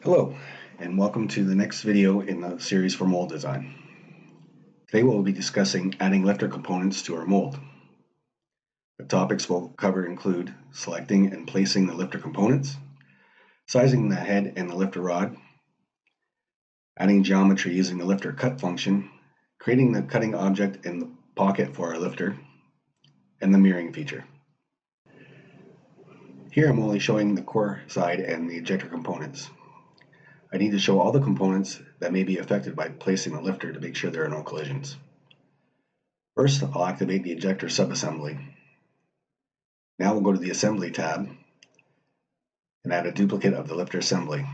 Hello, and welcome to the next video in the series for mold design. Today we'll be discussing adding lifter components to our mold. The topics we'll cover include selecting and placing the lifter components, sizing the head and the lifter rod, adding geometry using the lifter cut function, creating the cutting object in the pocket for our lifter, and the mirroring feature. Here I'm only showing the core side and the ejector components. I need to show all the components that may be affected by placing the lifter to make sure there are no collisions. First, I'll activate the ejector subassembly. Now we'll go to the Assembly tab and add a duplicate of the lifter assembly.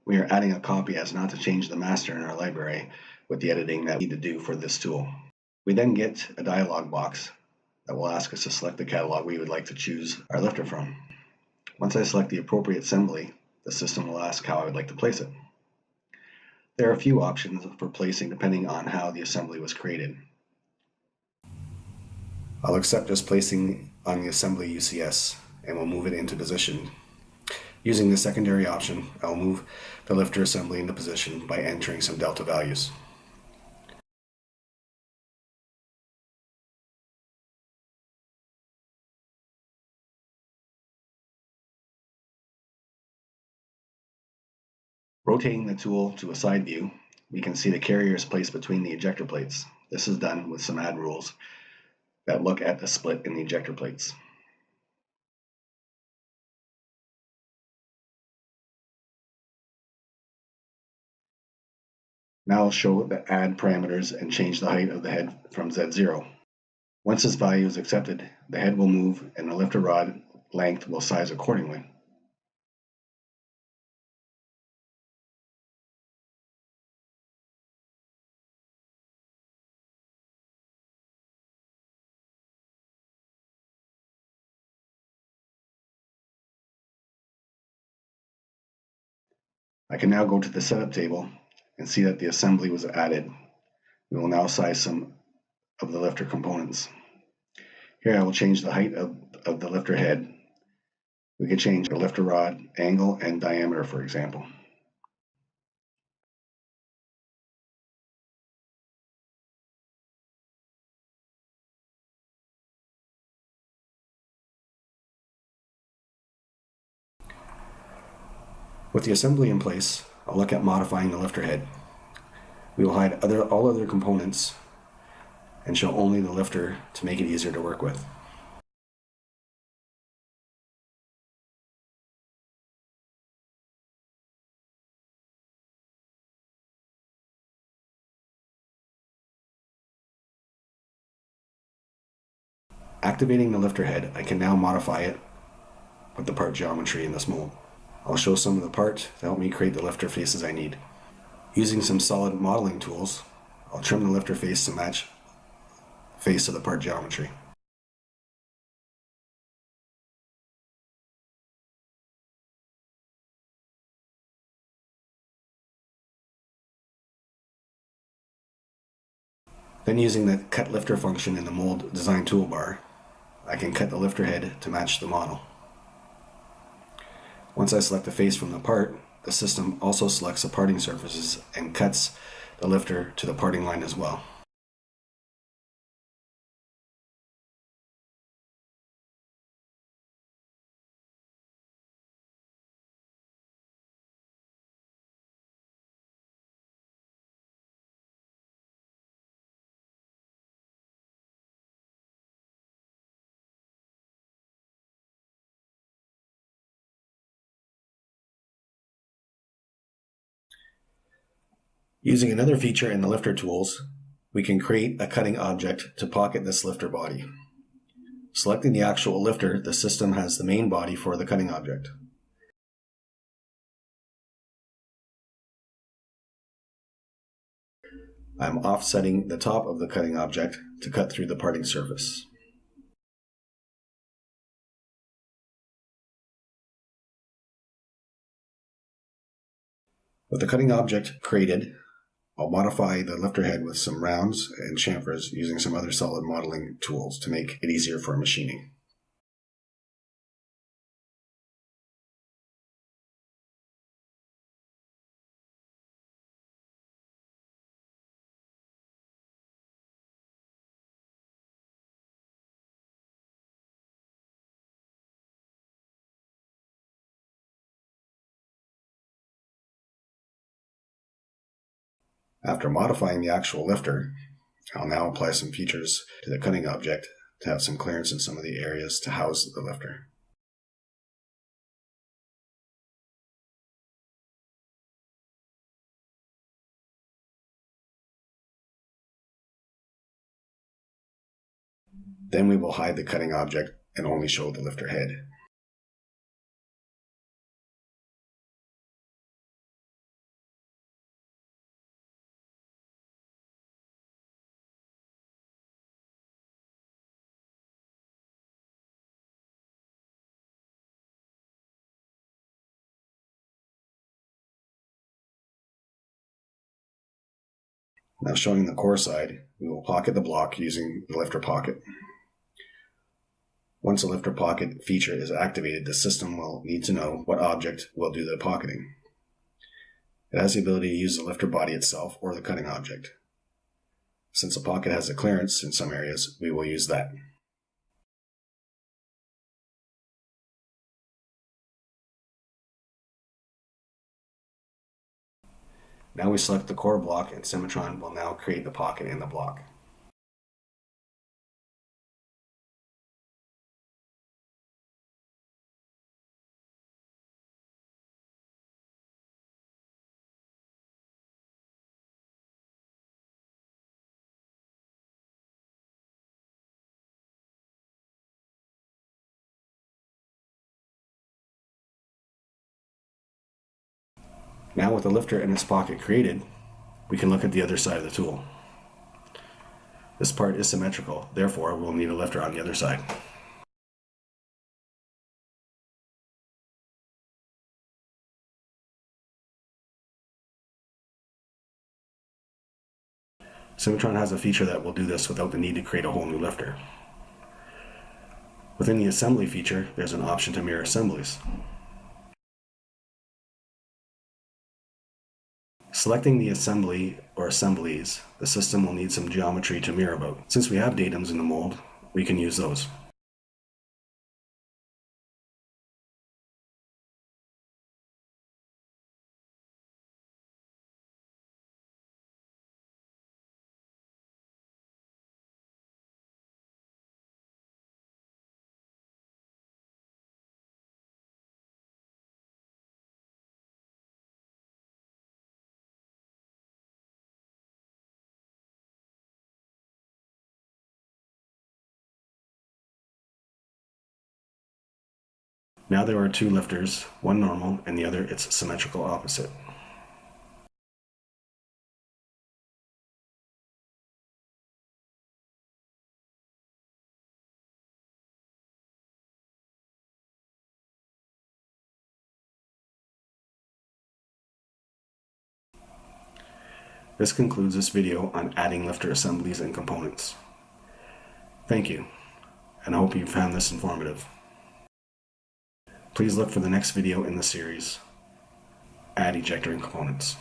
We are adding a copy as not to change the master in our library with the editing that we need to do for this tool. We then get a dialog box that will ask us to select the catalog we would like to choose our lifter from. Once I select the appropriate assembly, the system will ask how I would like to place it. There are a few options for placing depending on how the assembly was created. I'll accept just placing on the assembly UCS and we'll move it into position. Using the secondary option, I'll move the lifter assembly into position by entering some delta values. Rotating the tool to a side view, we can see the carrier is placed between the ejector plates. This is done with some add rules that look at the split in the ejector plates. Now I'll show the add parameters and change the height of the head from Z0. Once this value is accepted, the head will move and the lifter rod length will size accordingly. I can now go to the setup table and see that the assembly was added. We will now size some of the lifter components. Here I will change the height of the lifter head. We can change the lifter rod angle and diameter, for example. With the assembly in place, I'll look at modifying the lifter head. We will hide all other components and show only the lifter to make it easier to work with. Activating the lifter head, I can now modify it with the part geometry in this mold. I'll show some of the part to help me create the lifter faces I need. Using some solid modeling tools, I'll trim the lifter face to match the face of the part geometry. Then using the cut lifter function in the mold design toolbar, I can cut the lifter head to match the model. Once I select the face from the part, the system also selects the parting surfaces and cuts the lifter to the parting line as well. Using another feature in the lifter tools, we can create a cutting object to pocket this lifter body. Selecting the actual lifter, the system has the main body for the cutting object. I'm offsetting the top of the cutting object to cut through the parting surface. With the cutting object created, I'll modify the lifter head with some rounds and chamfers using some other solid modeling tools to make it easier for machining. After modifying the actual lifter, I'll now apply some features to the cutting object to have some clearance in some of the areas to house the lifter. Then we will hide the cutting object and only show the lifter head. Now showing the core side, we will pocket the block using the lifter pocket. Once the lifter pocket feature is activated, the system will need to know what object will do the pocketing. It has the ability to use the lifter body itself or the cutting object. Since the pocket has a clearance in some areas, we will use that. Now we select the core block and Cimatron will now create the pocket in the block. Now with the lifter and its pocket created, we can look at the other side of the tool. This part is symmetrical, therefore we'll need a lifter on the other side. Cimatron has a feature that will do this without the need to create a whole new lifter. Within the assembly feature, there's an option to mirror assemblies. Selecting the assembly or assemblies, the system will need some geometry to mirror about. Since we have datums in the mold, we can use those. Now there are two lifters, one normal and the other its symmetrical opposite. This concludes this video on adding lifter assemblies and components. Thank you, and I hope you found this informative. Please look for the next video in the series, Add Ejector and Components.